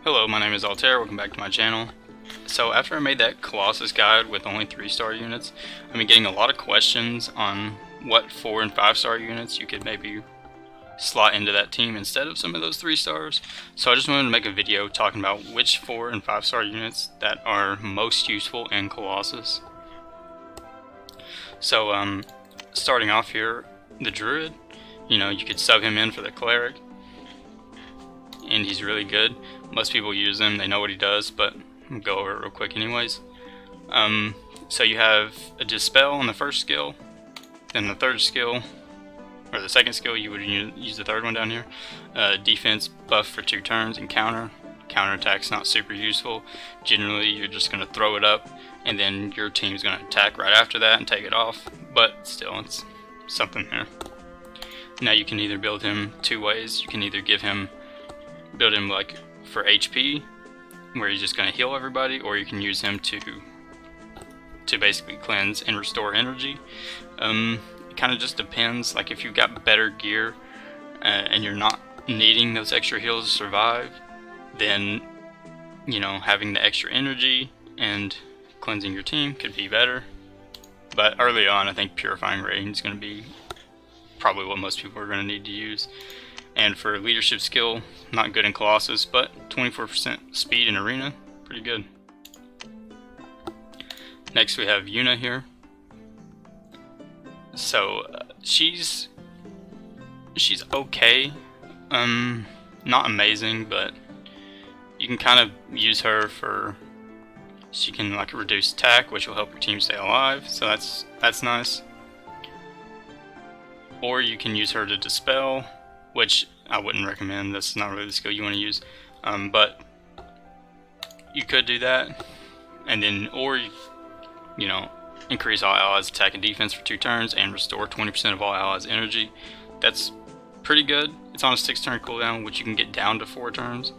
Hello, my name is Altair, welcome back to my channel. So after I made that Colossus guide with only 3-star units, I've been getting a lot of questions on what 4 and 5-star units you could maybe slot into that team instead of some of those 3 stars. So I just wanted to make a video talking about which 4 and 5-star units that are most useful in Colossus. So starting off here, the Druid, you could sub him in for the Cleric, and he's really good. Most people use him, they know what he does, but I'll go over it real quick anyways. So you have a Dispel on the first skill, then the third skill, or the second skill, you would use the third one down here. Defense buff for 2 turns and counter. Counterattack's not super useful. Generally, you're just going to throw it up, and then your team's going to attack right after that and take it off, but still, it's something there. Now you can either build him 2 ways. You can either build him like for HP, where he's just going to heal everybody, or you can use him to basically cleanse and restore energy. It kind of just depends. Like if you've got better gear and you're not needing those extra heals to survive, then having the extra energy and cleansing your team could be better. But early on, I think Purifying Rain is going to be probably what most people are going to need to use. And for leadership skill, not good in Colossus, but 24% speed in Arena, pretty good. Next we have Yuna here. So she's okay, not amazing, but you can kind of use her for, she can like reduce attack, which will help your team stay alive, so that's nice. Or you can use her to dispel, which I wouldn't recommend. That's not really the skill you want to use, but you could do that. And then, or increase all allies' attack and defense for 2 turns and restore 20% of all allies' energy. That's pretty good. It's on a 6-turn cooldown, which you can get down to 4 turns.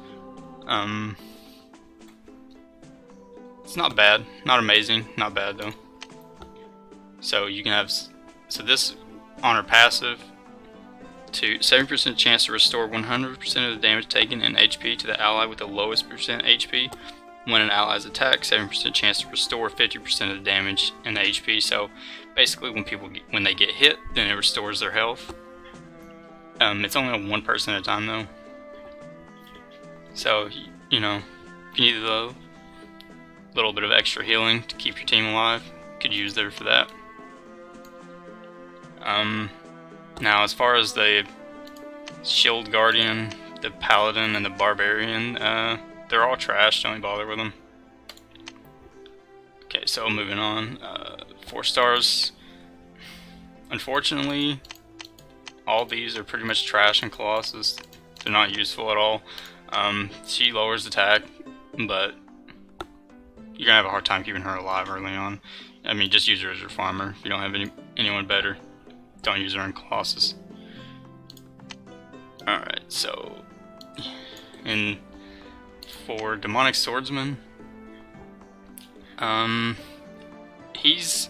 It's not bad, not amazing, not bad though. So you can have, this on her passive, to 70% chance to restore 100% of the damage taken in HP to the ally with the lowest percent HP. When an ally's attack, 7% chance to restore 50% of the damage in the HP. So basically, when they get hit, then it restores their health. It's only on 1 person at a time though. So you can either a little bit of extra healing to keep your team alive. Could use there for that. Now, as far as the Shield Guardian, the Paladin, and the Barbarian, they're all trash, don't even bother with them. Okay, so moving on. 4 stars. Unfortunately, all these are pretty much trash in Colossus. They're not useful at all. She lowers attack, but you're gonna have a hard time keeping her alive early on. I mean, just use her as your farmer. If you don't have anyone better, don't use her in Colossus. Alright, so for Demonic Swordsman, it's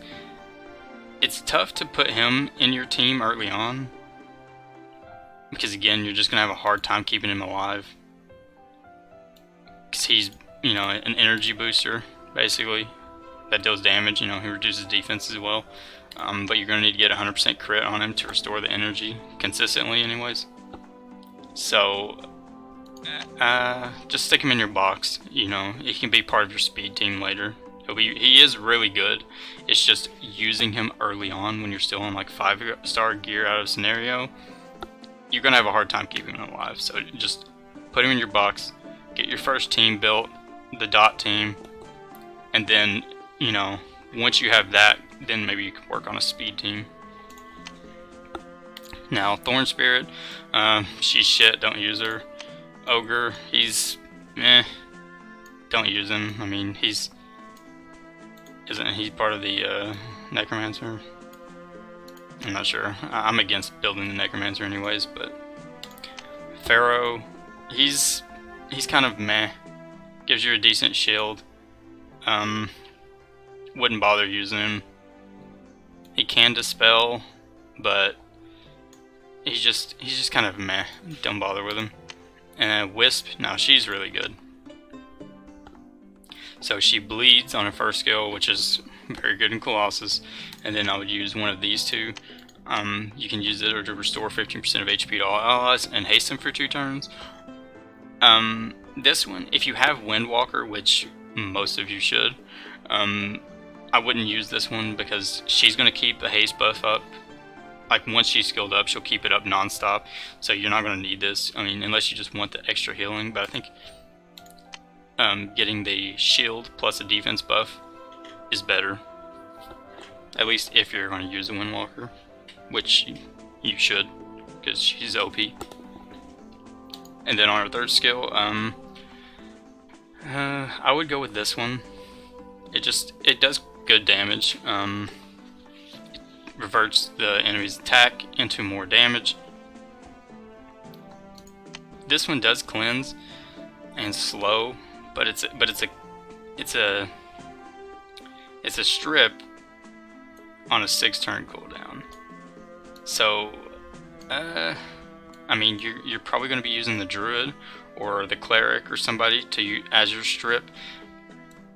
tough to put him in your team early on, because again, you're just gonna have a hard time keeping him alive, because he's an energy booster basically that deals damage. He reduces defense as well. But you're going to need to get 100% crit on him to restore the energy consistently anyways. So just stick him in your box. He can be part of your speed team later. He is really good. It's just using him early on when you're still in like 5-star gear out of scenario, you're going to have a hard time keeping him alive. So just put him in your box, get your first team built, the dot team, and then once you have that, then maybe you can work on a speed team. Now, Thorn Spirit, she's shit, don't use her. Ogre, he's don't use him. I mean, isn't he part of the Necromancer? I'm not sure. I'm against building the Necromancer anyways, but Pharaoh, he's kind of meh. Gives you a decent shield. Wouldn't bother using him. He can dispel, but he's just kind of meh. Don't bother with him. And Wisp, now she's really good. So she bleeds on her first skill, which is very good in Colossus, and then I would use one of these two. You can use it to restore 15% of HP to all allies and haste them for 2 turns. This one, if you have Windwalker, which most of you should, I wouldn't use this one because she's going to keep the haste buff up. Like, once she's skilled up, she'll keep it up non-stop, so you're not going to need this. I mean, unless you just want the extra healing, but I think getting the shield plus a defense buff is better. At least if you're going to use a Windwalker, which you should, because she's OP. And then on her third skill, I would go with this one. It does good damage. It reverts the enemy's attack into more damage. This one does cleanse and slow, but it's a strip on a 6-turn cooldown. So, I mean, you're probably going to be using the Druid or the Cleric or somebody as your strip.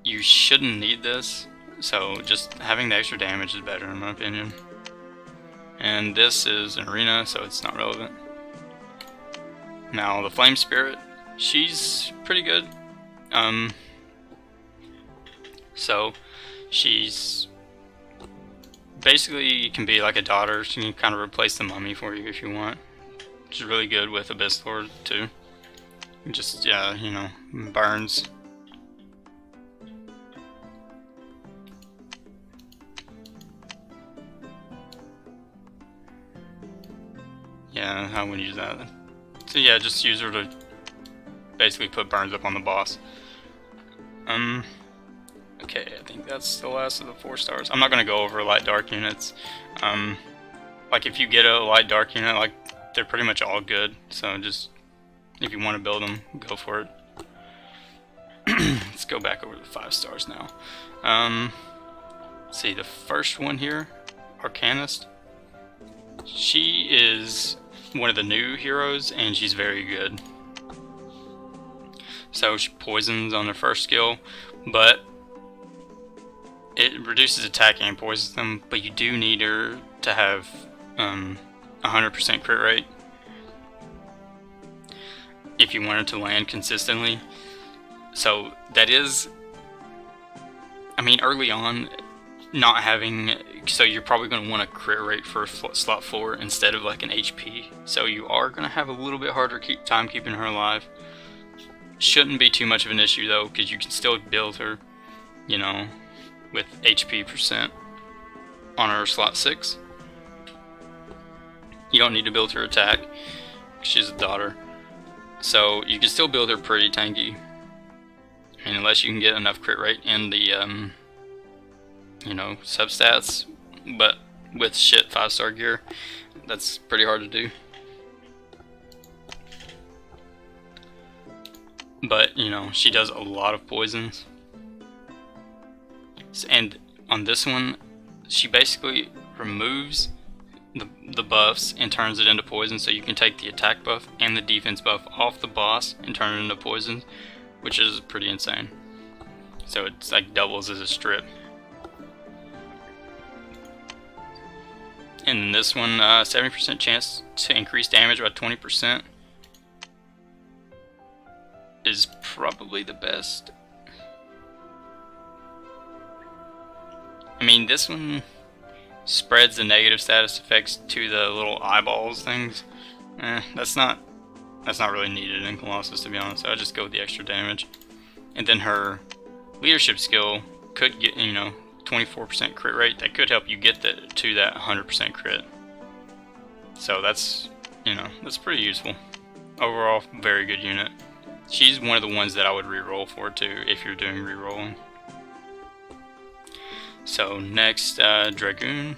You shouldn't need this, so just having the extra damage is better in my opinion. And this is an arena, so it's not relevant. Now the Flame Spirit, she's pretty good. So she's basically can be like a daughter. She can kind of replace the mummy for you if you want. She's really good with Abyss Lord too. Just burns. Yeah, I wouldn't use that. So yeah, just use her to basically put burns up on the boss. Okay, I think that's the last of the 4 stars. I'm not gonna go over light dark units. Like if you get a light dark unit, like they're pretty much all good. So just if you want to build them, go for it. Let's go back over the 5 stars now. Let's see, the first one here, Arcanist. She is one of the new heroes, and she's very good. So she poisons on her first skill, but it reduces attack and poisons them, but you do need her to have 100% crit rate if you want her to land consistently. So that is, I mean, early on, not having, so you're probably going to want a crit rate for slot 4 instead of like an HP. So you are going to have a little bit harder time keeping her alive. Shouldn't be too much of an issue though, because you can still build her, with HP percent on her slot 6. You don't need to build her attack, because she's a daughter. So you can still build her pretty tanky. And unless you can get enough crit rate in the substats, but with shit 5-star gear, that's pretty hard to do. But she does a lot of poisons, and on this one she basically removes the buffs and turns it into poison, so you can take the attack buff and the defense buff off the boss and turn it into poison, which is pretty insane. So it's like doubles as a strip. And this one, 70% chance to increase damage by 20% is probably the best. I mean, this one spreads the negative status effects to the little eyeballs things. That's not really needed in Colossus, to be honest. So I just go with the extra damage. And then her leadership skill could get 24% crit rate. That could help you get to that 100% crit. So that's that's pretty useful. Overall, very good unit. She's one of the ones that I would reroll for too if you're doing rerolling. So next, Dragoon.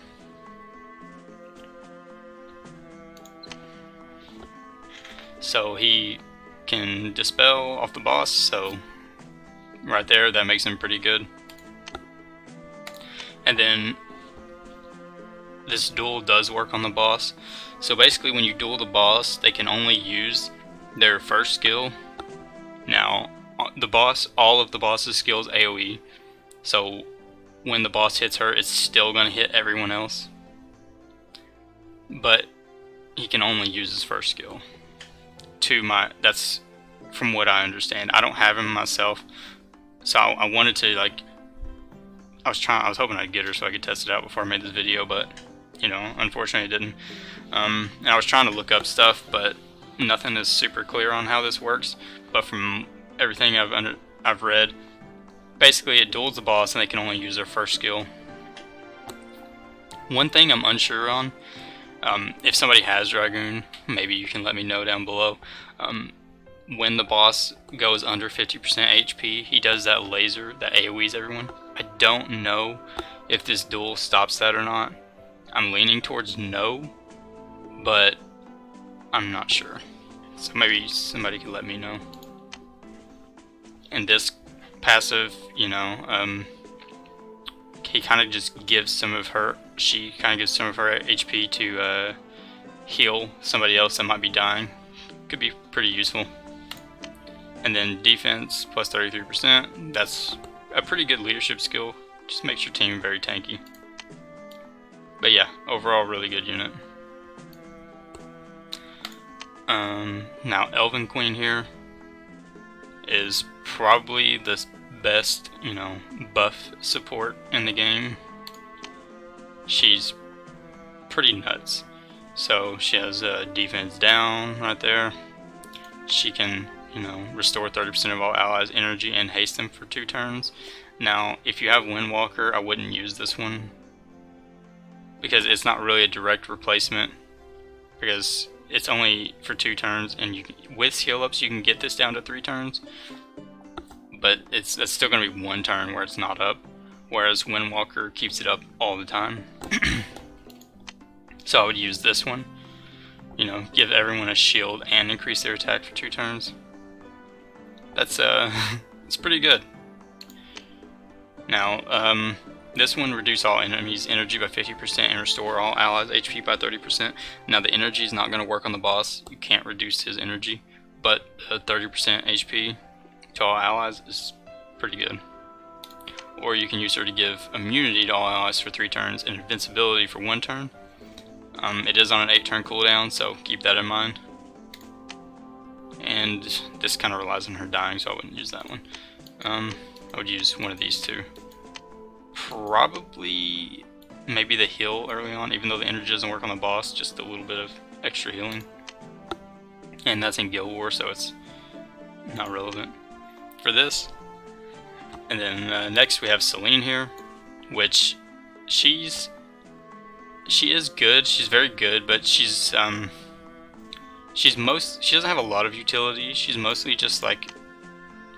So he can dispel off the boss, so right there, that makes him pretty good. And then this duel does work on the boss. So basically when you duel the boss, they can only use their first skill. Now, all of the boss's skills AoE. So when the boss hits her, it's still going to hit everyone else. But he can only use his first skill. That's from what I understand. I don't have him myself, so I wanted to, like, I was hoping I'd get her so I could test it out before I made this video, but you know, unfortunately I didn't. And I was trying to look up stuff, but nothing is super clear on how this works. But from everything I've read, basically it duels the boss and they can only use their first skill. One thing I'm unsure on, if somebody has Dragoon, maybe you can let me know down below. When the boss goes under 50% HP, he does that laser that AoEs everyone. I don't know if this duel stops that or not. I'm leaning towards no, but I'm not sure. So maybe somebody can let me know. And this passive, you know, he kind of just gives some of her, she kind of gives some of her HP to heal somebody else that might be dying. Could be pretty useful. And then defense plus 33%. That's a pretty good leadership skill. Just makes your team very tanky. But yeah, overall really good unit. Now Elvin Queen here is probably the best, you know, buff support in the game. She's pretty nuts. So she has defense down right there. She can, you know, restore 30% of all allies' energy and haste them for 2 turns. Now, if you have Windwalker, I wouldn't use this one because it's not really a direct replacement, because it's only for 2 turns, and with skill ups you can get this down to 3 turns, but that's still going to be 1 turn where it's not up, whereas Windwalker keeps it up all the time. So I would use this one, you know, give everyone a shield and increase their attack for 2 turns. That's it's pretty good. Now, this one reduce all enemies' energy by 50% and restore all allies' HP by 30%. Now the energy is not going to work on the boss. You can't reduce his energy, but 30% HP to all allies is pretty good. Or you can use her to give immunity to all allies for 3 turns and invincibility for 1 turn. It is on an 8-turn cooldown, so keep that in mind. And this kind of relies on her dying, so I wouldn't use that one. I would use one of these two. Probably, maybe the heal early on, even though the energy doesn't work on the boss, just a little bit of extra healing. And that's in Guild War, so it's not relevant for this. And then next we have Saline here, which she is good. She's very good, but she doesn't have a lot of utility. She's mostly just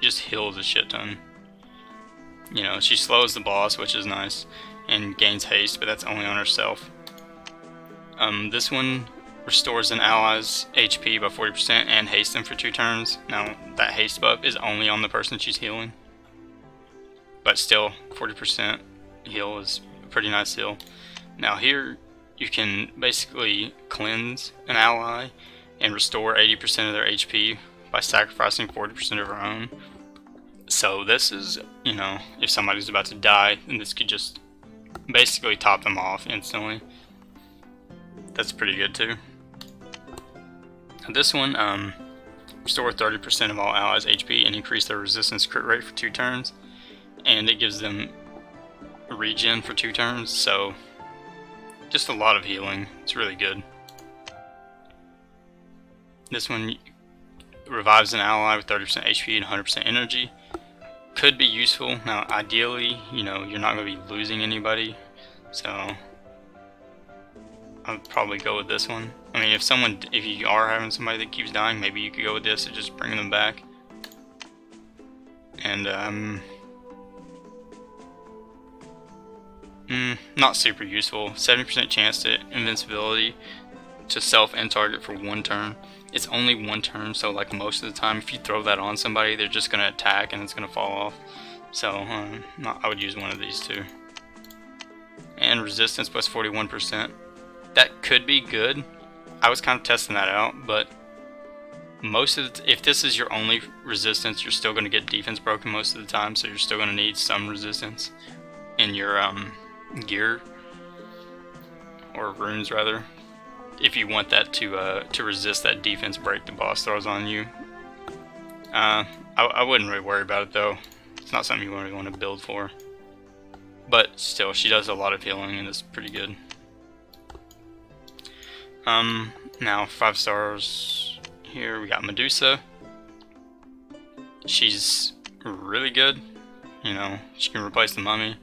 heals a shit ton. You know, she slows the boss, which is nice, and gains haste, but that's only on herself. This one restores an ally's HP by 40% and haste them for 2 turns. Now, that haste buff is only on the person she's healing, but still, 40% heal is a pretty nice heal. Now here, you can basically cleanse an ally and restore 80% of their HP by sacrificing 40% of her own. So this is, you know, if somebody's about to die, then this could just basically top them off instantly. That's pretty good too. This one, restore 30% of all allies' HP and increase their resistance crit rate for 2 turns. And it gives them regen for 2 turns, so just a lot of healing. It's really good. This one revives an ally with 30% HP and 100% energy. Could be useful. Now, ideally, you know, you're not going to be losing anybody, so I'd probably go with this one. I mean, if you are having somebody that keeps dying, maybe you could go with this and just bring them back. And not super useful. 70% chance to invincibility to self and target for 1 turn. It's only 1 turn, so like most of the time, if you throw that on somebody, they're just gonna attack and it's gonna fall off. So I would use one of these two. And resistance plus 41%. That could be good. I was kind of testing that out, but if this is your only resistance, you're still going to get defense broken most of the time, so you're still going to need some resistance in your gear, or runes rather, if you want that to resist that defense break the boss throws on you. I wouldn't really worry about it though. It's not something you really want to build for. But still, she does a lot of healing and it's pretty good. Now 5 stars here, we got Medusa. She's really good. You know, she can replace the mummy.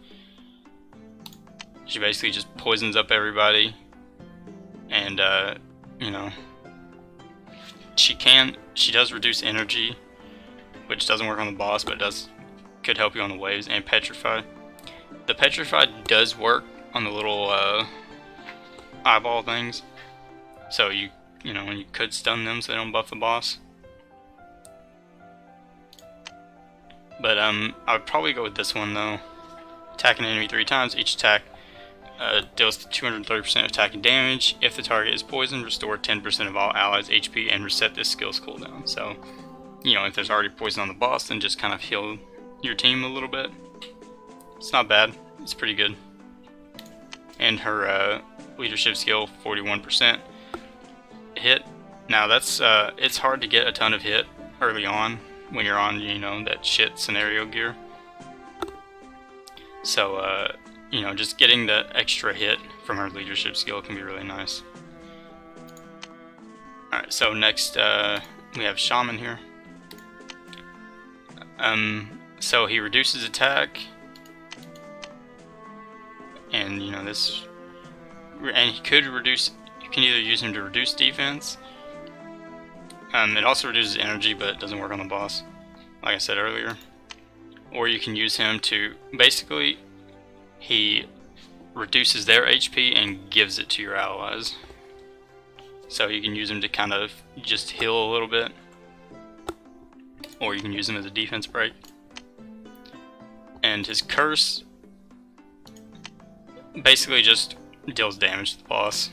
She basically just poisons up everybody. And, you know, she does reduce energy, which doesn't work on the boss, but could help you on the waves, and Petrify. The Petrify does work on the little eyeball things, so you know, you could stun them so they don't buff the boss. But I would probably go with this one though. Attack an enemy 3 times. Each attack deals 230% attacking damage. If the target is poisoned, restore 10% of all allies' HP and reset this skill's cooldown. So, you know, if there's already poison on the boss, then just kind of heal your team a little bit. It's not bad. It's pretty good. And her leadership skill, 41% hit. Now that's it's hard to get a ton of hit early on when you're on, you know, that shit scenario gear. So you know, just getting the extra hit from her leadership skill can be really nice. Alright, so next we have Shaman here. So he reduces attack, and you know this, and he could reduce. You can either use him to reduce defense. It also reduces energy, but it doesn't work on the boss, like I said earlier. Or you can use him to basically, he reduces their HP and gives it to your allies. So you can use him to kind of just heal a little bit, or you can use him as a defense break. And his curse basically just deals damage to the boss.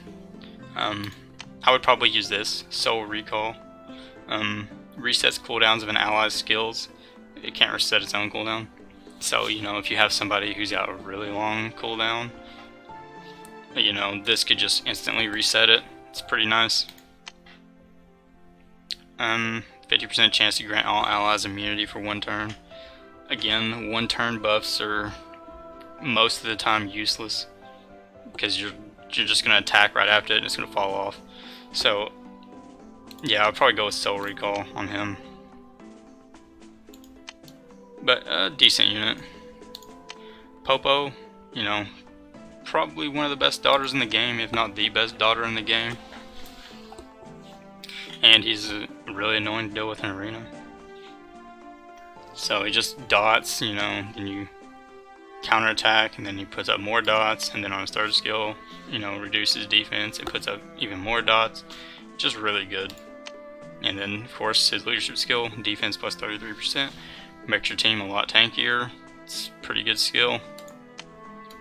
I would probably use this, Soul Recall. Resets cooldowns of an ally's skills. It can't reset its own cooldown. So, you know, if you have somebody who's got a really long cooldown, you know, this could just instantly reset it. It's pretty nice. 50% chance to grant all allies immunity for 1 turn. Again, 1 turn buffs are most of the time useless, because you're just going to attack right after it and it's going to fall off. So, yeah, I'll probably go with Soul Recall on him. But a decent unit. Popo, you know, probably one of the best daughters in the game, if not the best daughter in the game. And he's really annoying to deal with in arena. So he just dots, you know, and you counterattack, and then he puts up more dots, and then on his 3rd skill, you know, reduces defense and puts up even more dots. Just really good. And then, of course, his leadership skill, defense plus 33%, makes your team a lot tankier. It's a pretty good skill.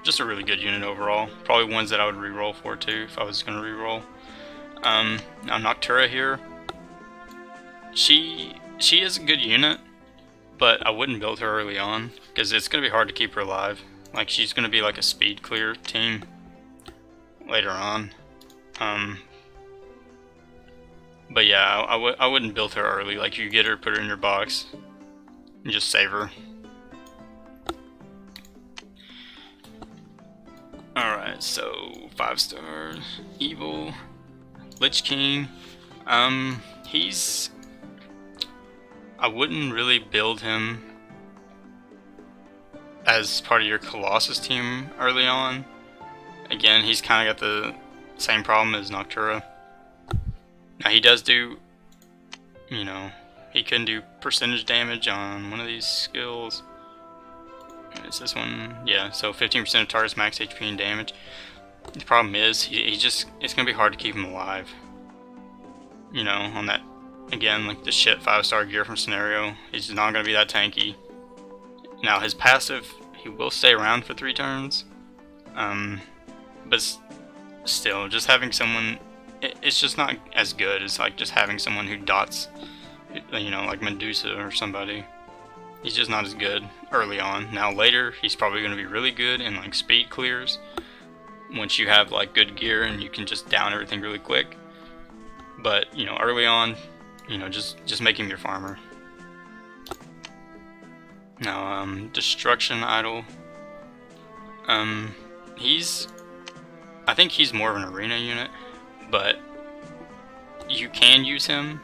Just a really good unit overall. Probably ones that I would reroll for too if I was going to reroll. Now Noctura here, she is a good unit, but I wouldn't build her early on because it's going to be hard to keep her alive. Like, she's going to be like a speed clear team later on. But yeah, I wouldn't build her early. Like, you get her, put her in your box, and just save her. Alright, so 5 stars. Evil. Lich King. I wouldn't really build him as part of your Colossus team early on. Again, he's kind of got the same problem as Noctura. Now he does do, you know, he can do percentage damage on one of these skills. Is this one? Yeah, so 15% of target's max HP and damage. The problem is, it's going to be hard to keep him alive. You know, on that, again, like the shit 5-star gear from Scenario, he's not going to be that tanky. Now his passive, he will stay around for 3 turns. But still, just having someone it's just not as good as like just having someone who dots, you know, like Medusa or somebody. He's just not as good early on. Now later, he's probably going to be really good in like speed clears. Once you have like good gear and you can just down everything really quick. But you know, early on, you know, just make him your farmer. Now, Destruction Idol. I think he's more of an arena unit, but you can use him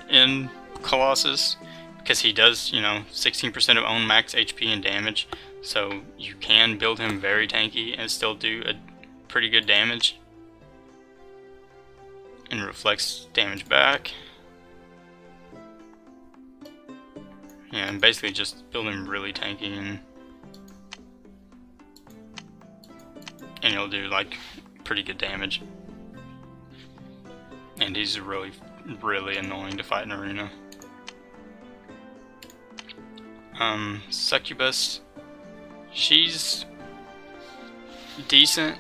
in Colossus because he does, you know, 16% of own max HP and damage. So you can build him very tanky and still do a pretty good damage. And reflects damage back. Yeah, and basically just build him really tanky and he'll do like pretty good damage. And he's really annoying to fight in arena. Succubus, she's decent.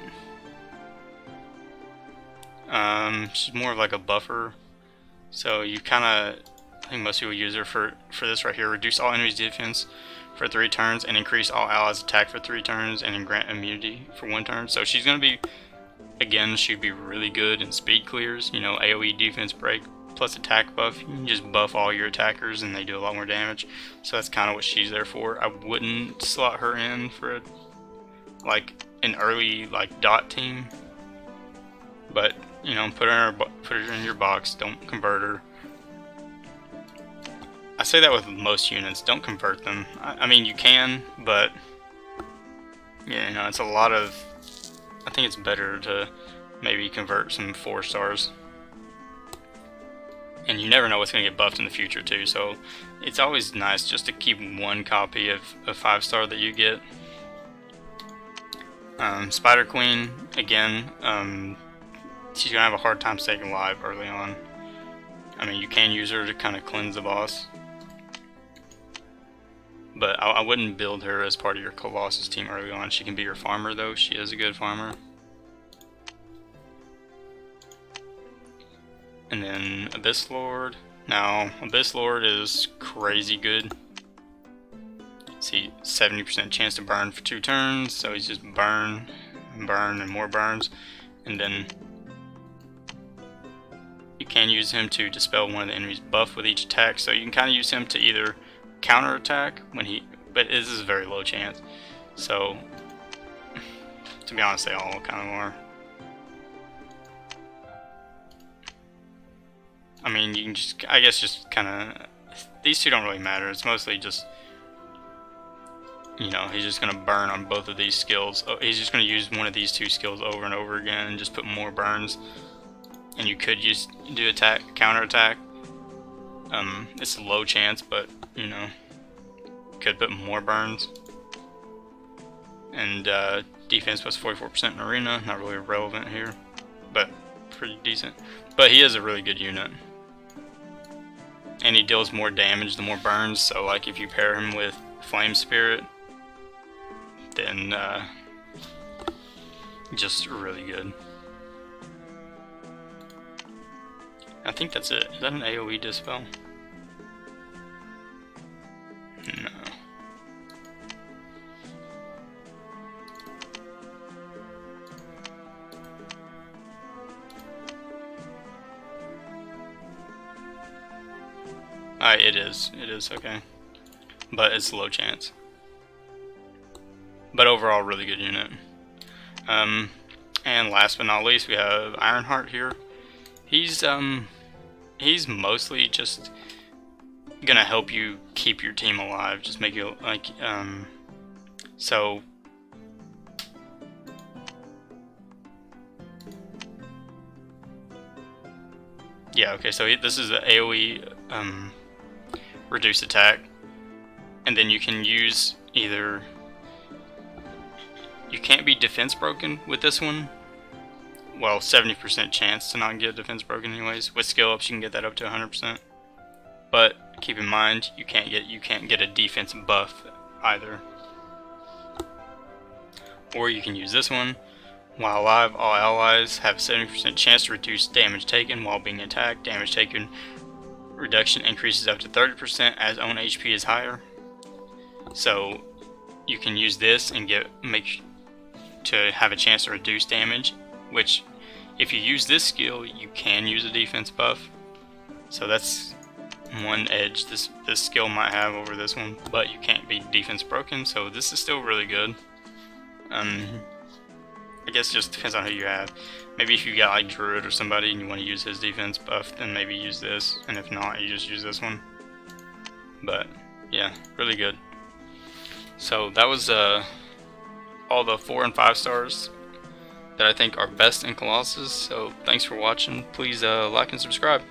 She's more of like a buffer, so you kind of, I think most people use her for this right here. Reduce all enemies' defense for 3 turns and increase all allies' attack for 3 turns and grant immunity for 1 turn. So she's gonna be, again, she'd be really good in speed clears. You know, AOE defense break plus attack buff. You can just buff all your attackers and they do a lot more damage. So that's kind of what she's there for. I wouldn't slot her in for like an early like dot team, but you know, put her in your box. Don't convert her. I say that with most units. Don't convert them. I mean, you can, but yeah, you know, it's a lot of. I think it's better to maybe convert some 4 stars. And you never know what's going to get buffed in the future too, so it's always nice just to keep 1 copy of a 5-star that you get. Spider Queen, again, she's going to have a hard time staying alive early on. I mean, you can use her to kind of cleanse the boss. But I wouldn't build her as part of your Colossus team early on. She can be your farmer though, she is a good farmer. And then Abyss Lord. Now, Abyss Lord is crazy good. See, 70% chance to burn for 2 turns, so he's just burn, and more burns. And then you can use him to dispel one of the enemy's buff with each attack, so you can kind of use him to either counter attack when but this is a very low chance. So, to be honest, they all kind of are. I mean, you can just, I guess, just kind of, these two don't really matter. It's mostly just, you know, he's just going to burn on both of these skills. Oh, he's just going to use one of these 2 skills over and over again and just put more burns. And you could do counter attack. It's a low chance, but, you know, could put more burns. And defense plus 44% in arena, not really relevant here, but pretty decent. But he is a really good unit. And he deals more damage the more burns, so like if you pair him with Flame Spirit, then just really good. I think that's it. Is that an AoE dispel? No. It is. It is, okay. But it's low chance. But overall, really good unit. And last but not least, we have Ironheart here. He's mostly just gonna help you keep your team alive. Just make you, like, so... Yeah, okay, so this is the AoE, reduce attack, and then you can use either, you can't be defense broken with this one. Well, 70% chance to not get defense broken anyways. With skill ups you can get that up to 100%. But keep in mind you can't get a defense buff either. Or you can use this one, While alive, all allies have a 70% chance to reduce damage taken while being attacked. Damage taken reduction increases up to 30% as own HP is higher. So you can use this and make to have a chance to reduce damage, which if you use this skill, you can use a defense buff. So that's one edge this skill might have over this one, but you can't be defense broken, so this is still really good. I guess it just depends on who you have. Maybe if you got like Druid or somebody and you want to use his defense buff, then maybe use this, and if not, you just use this one. But yeah, really good. So that was all the 4 and 5 stars that I think are best in Colossus. So thanks for watching. Please like and subscribe.